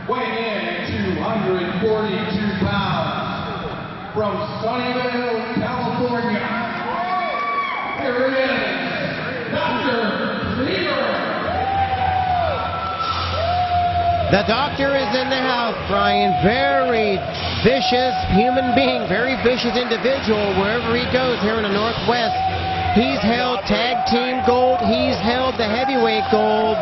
weighing in at 242 pounds, from Sunnyvale, California, here is Dr. Kliever. The doctor is in the house, Brian. Very vicious human being, very vicious individual wherever he goes here in the Northwest. He's held tag team gold. He's held the heavyweight gold.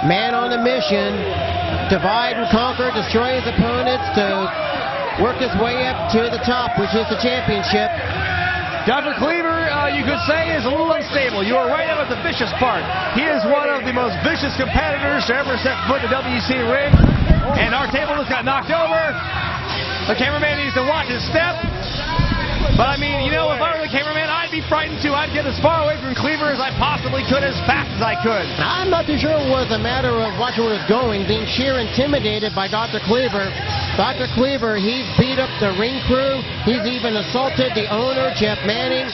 Man on a mission. Divide and conquer, destroy his opponents to work his way up to the top, which is the championship. Dr. Kliever, you could say, is a little unstable. You are right about the vicious part. He is one of the most vicious competitors to ever set foot in the WC ring. And our table just got knocked over. The cameraman needs to watch his step. But I mean, you know, if I were the cameraman, I'd be frightened too. I'd get as far away from Kliever as I possibly could, as fast as I could. I'm not too sure it was a matter of watching where it was going, being sheer intimidated by Dr. Kliever. Dr. Kliever, he's beat up the ring crew. He's even assaulted the owner, Jeff Manning.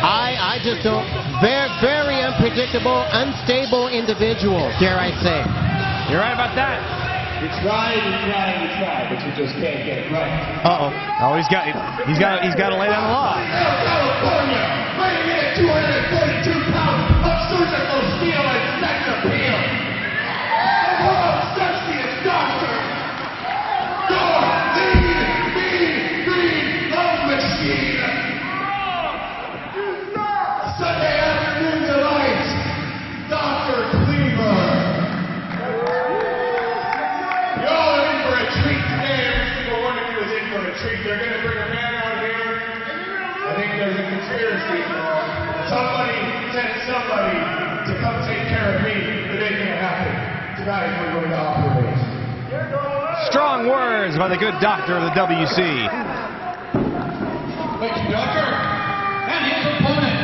I just don't, very unpredictable, unstable individual, dare I say. You're right about that. You try, but you just can't get it right. Uh-oh. Oh, he's got to lay down the law. California, weighing in at 242 pounds of surgical steel and sex appeal. The world's sexiest doctor. Your green love machine. Sunday afternoon delight. Dr. Kliever. Y'all are in for a treat today. Every single one of you is in for a treat. They're going to bring a man out here. I think there's a conspiracy. Somebody sent somebody to come take care of me, but it can't happen. Tonight we're going to operate. Strong words by the good doctor of the WC. Thank you, Doctor. And his opponent,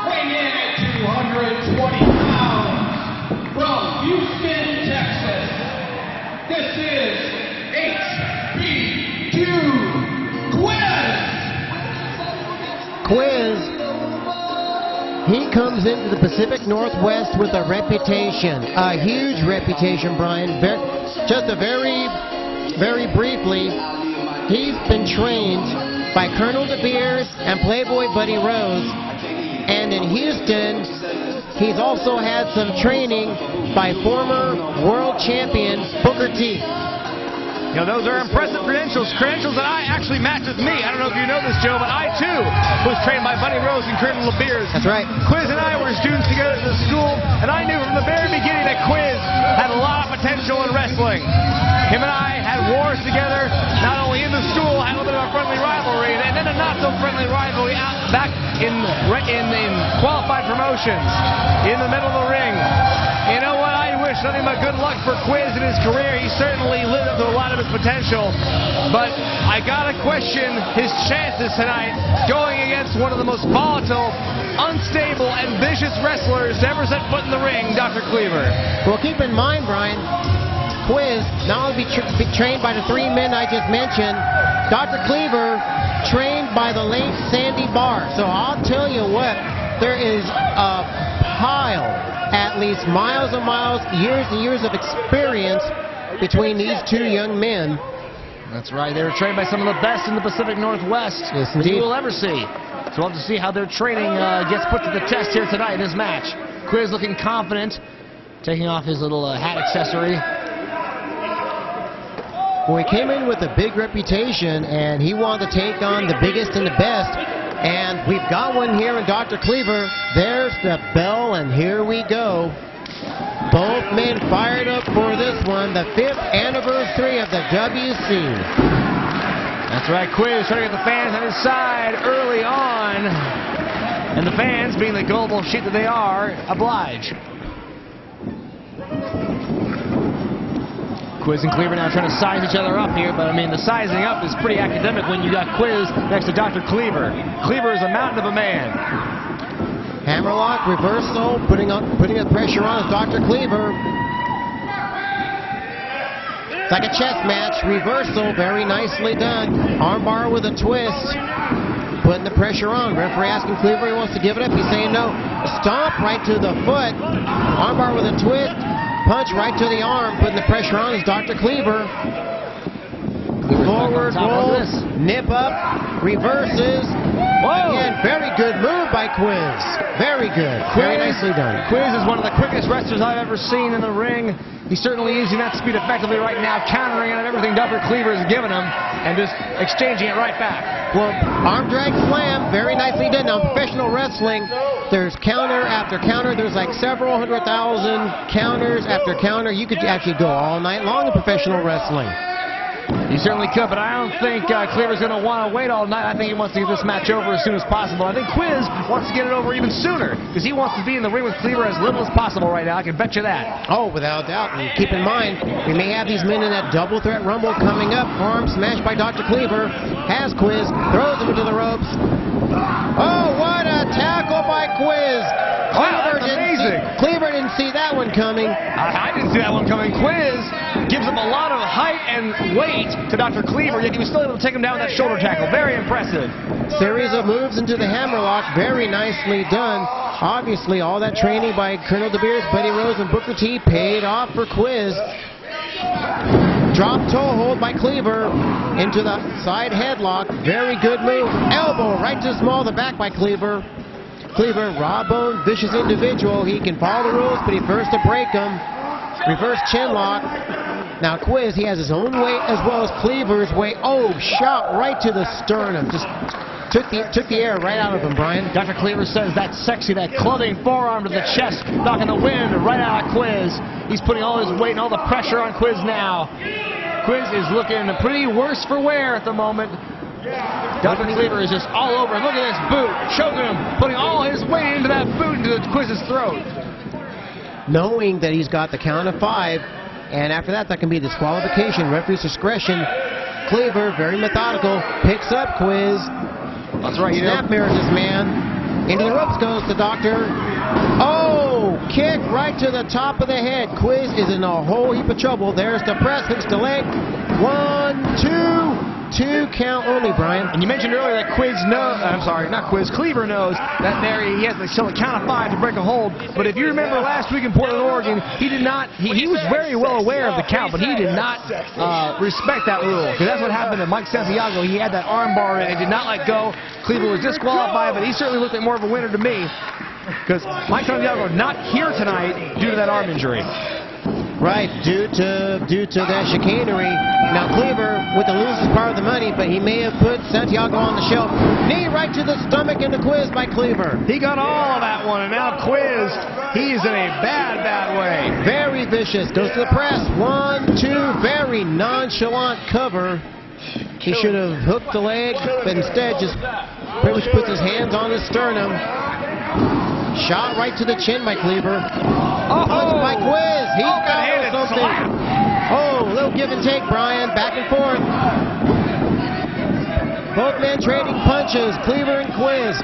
weighing in at 220 pounds, from Houston, Texas. This is HB2 Quiz. He comes into the Pacific Northwest with a reputation, a huge reputation, Brian. Just very briefly, he's been trained by Colonel De Beers and Playboy Buddy Rose. And in Houston, he's also had some training by former world champion Booker T. You know, those are impressive credentials that I actually match with me. I don't know if you know this, Joe, but I, too, was trained by Buddy Rose and Colonel De Beers. That's right. Quiz and I were students together at the school, and I knew from the very beginning that Quiz had a lot of potential in wrestling. Him and I had wars together, not only in the school, had a little bit of a friendly rivalry, and then a not-so-friendly rivalry out back in qualified promotions, in the middle of the ring. You know what? I wish nothing but good luck for Quiz in his career. He certainly lived up to a lot of his potential, but I gotta question his chances tonight going against one of the most volatile, unstable, and vicious wrestlers to ever set foot in the ring, Dr. Kliever. Well, keep in mind, Brian, Quiz not only be trained by the three men I just mentioned, Dr. Kliever trained by the late Sandy Barr. So I'll tell you what, there is a pile, at least miles and miles, years and years of experience between these two young men. That's right. They were trained by some of the best in the Pacific Northwest that you will ever see. So we'll have to see how their training gets put to the test here tonight in this match. Quiz looking confident, taking off his little hat accessory. Well, he came in with a big reputation, and he wanted to take on the biggest and the best. And we've got one here in Dr. Kliever. There's the bell, and here we go. Both men fired up for this one, the 5th anniversary of the WC. That's right, Quiz trying to get the fans on his side early on. And the fans, being the gullible sheep that they are, oblige. Quiz and Kliever now trying to size each other up here, but I mean, the sizing up is pretty academic when you got Quiz next to Dr. Kliever. Kliever is a mountain of a man. Hammerlock, reversal, putting the pressure on Dr. Kliever. It's like a chess match. Reversal, very nicely done. Armbar with a twist. Putting the pressure on. Referee asking Kliever he wants to give it up. He's saying no. Stomp right to the foot. Armbar with a twist. punch right to the arm, putting the pressure on is Dr. Kliever. Forward roll, nip up, reverses. Whoa! Again, very good move by Quiz. Very good. Very nicely done. Quiz is one of the quickest wrestlers I've ever seen in the ring. He's certainly using that speed effectively right now, countering on everything Dr. Kliever has given him, and just exchanging it right back. Well, arm drag slam, very nicely done. Now, professional wrestling, there's counter after counter. There's like several 100,000 counters after counter. You could actually go all night long in professional wrestling. You certainly could, but I don't think Kliever's going to want to wait all night. I think he wants to get this match over as soon as possible. I think Quiz wants to get it over even sooner because he wants to be in the ring with Kliever as little as possible right now. I can bet you that. Oh, without a doubt. And keep in mind, we may have these men in that double threat rumble coming up. Forearm smash by Dr. Kliever. Has Quiz, throws him into the ropes. Oh, what a tackle by Quiz. Wow, that's amazing. Kliever didn't see that one coming. I didn't see that one coming. Quiz gives him a lot of height and weight to Dr. Kliever, yet he was still able to take him down with that shoulder tackle. Very impressive. Series of moves into the hammerlock. Very nicely done. Obviously, all that training by Colonel De Beers, Buddy Rose, and Booker T paid off for Quiz. Drop toe hold by Kliever into the side headlock. Very good move. Elbow right to small the back by Kliever. Kliever, raw bone, vicious individual. He can follow the rules, but he prefers to break them. Reverse chin lock. Now Quiz, he has his own weight as well as Kliever's weight. Oh, shot right to the sternum. Just took the air right out of him, Brian. Dr. Kliever says that's sexy, that clubbing forearm to the chest, knocking the wind right out of Quiz. He's putting all his weight and all the pressure on Quiz now. Quiz is looking pretty worse for wear at the moment. Dr. Kliever is just all over him. Look at this boot, choking him, putting all his weight into that boot into Quiz's throat. Knowing that he's got the count of 5, and after that can be disqualification, referee's discretion. Kliever, very methodical, picks up Quiz. That's right, Snap mirrors his man. Into the ropes goes the Doctor. Oh, kick right to the top of the head. Quiz is in a whole heap of trouble. There's the press, hooks the leg. 1, 2. 2 count only, Brian. And you mentioned earlier that Kliever knows that there he has to show a count of 5 to break a hold. But if you remember last week in Portland, Oregon, he did not, he was very well aware of the count, but he did not respect that rule. Because that's what happened to Mike Santiago. He had that arm bar and did not let go. Kliever was disqualified, but he certainly looked like more of a winner to me. Because Mike Santiago not here tonight due to that arm injury. Right, due to that chicanery. Now Kliever with the losing part of the money, but he may have put Santiago on the shelf. Knee right to the stomach into Quiz by Kliever. He got all of that one, and now Quiz, he's in a bad, bad way. Very vicious. Goes to the press. 1, 2. Very nonchalant cover. He should have hooked the leg, but instead just pretty much puts his hands on his sternum. Shot right to the chin by Kliever. Punch by Quiz. He got something. Oh, a little give and take, Brian. Back and forth. Both men trading punches. Kliever and Quiz.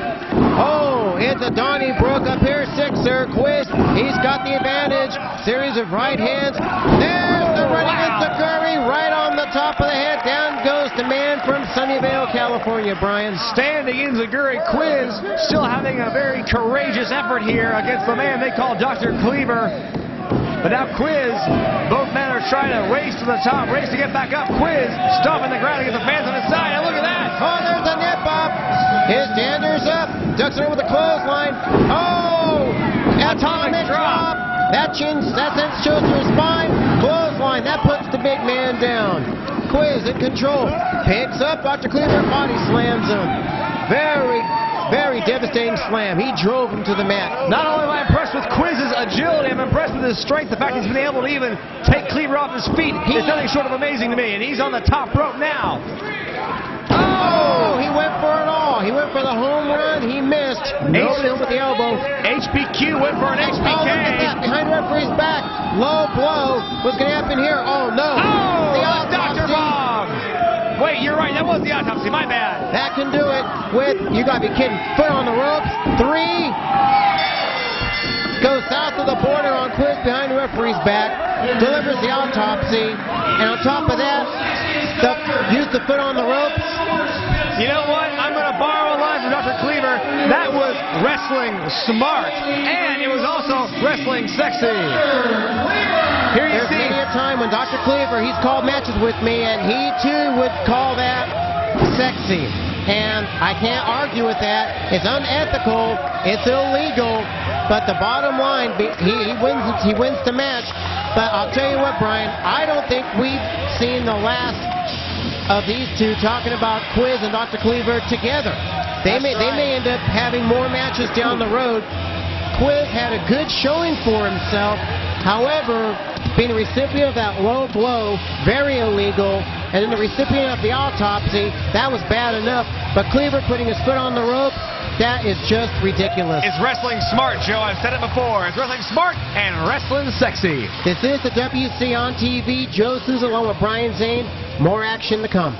Oh, it's a Donnybrook up here. Sixer. Quiz. He's got the advantage. Series of right hands. There's the running Curry right on the top of the head. Down goes the man from Sunnyvale, California, Brian. Standing Enziguri. Quiz still having a very courageous effort here against the man they call Dr. Kliever. But now Quiz, both men are trying to race to the top, race to get back up. Quiz stomping the ground to get the fans on his side. And look at that. Oh, there's a nip up. His stander's up. Ducks it over the clothesline. Oh, atomic drop. That sends shows through his spine. Clothesline. That puts the big man down. Quiz in control. Picks up Dr. Kliever. Body slams him. Very devastating slam. He drove him to the mat. Not only am I impressed with Quiz's agility, I'm impressed with his strength. The fact he's been able to even take Kliever off his feet is nothing short of amazing to me. And he's on the top rope now. Oh, he went for it all. He went for the home run. He missed. Nobody with the elbow. HPQ went for an HPK. Oh, look at that. Behind referee's back. Low blow. What's going to happen here? Oh, no. Oh, the Dr. Bomb. Wait, you're right. That was the autopsy. My bad. That can do it with, you got to be kidding, foot on the ropes. 3. Goes south of the border on Quiz behind the referee's back. Delivers the autopsy. And on top of that, use the foot on the ropes. You know what? I'm going to borrow a line from Dr. Kliever. That was wrestling smart. And it was also wrestling sexy. Here you There's see. many a time when Dr. Kliever, he's called matches with me, and he too would call that sexy. And I can't argue with that. It's unethical. It's illegal. But the bottom line, he wins the match. But I'll tell you what, Brian, I don't think we've seen the last of these two talking about Quiz and Dr. Kliever together. They may end up having more matches down the road. Quiz had a good showing for himself. However, being a recipient of that low blow, very illegal, and then the recipient of the autopsy, that was bad enough. But Kliever putting his foot on the rope, that is just ridiculous. It's wrestling smart, Joe. I've said it before. It's wrestling smart and wrestling sexy. This is the WC on TV. Joe Souza along with Brian Zane. More action to come.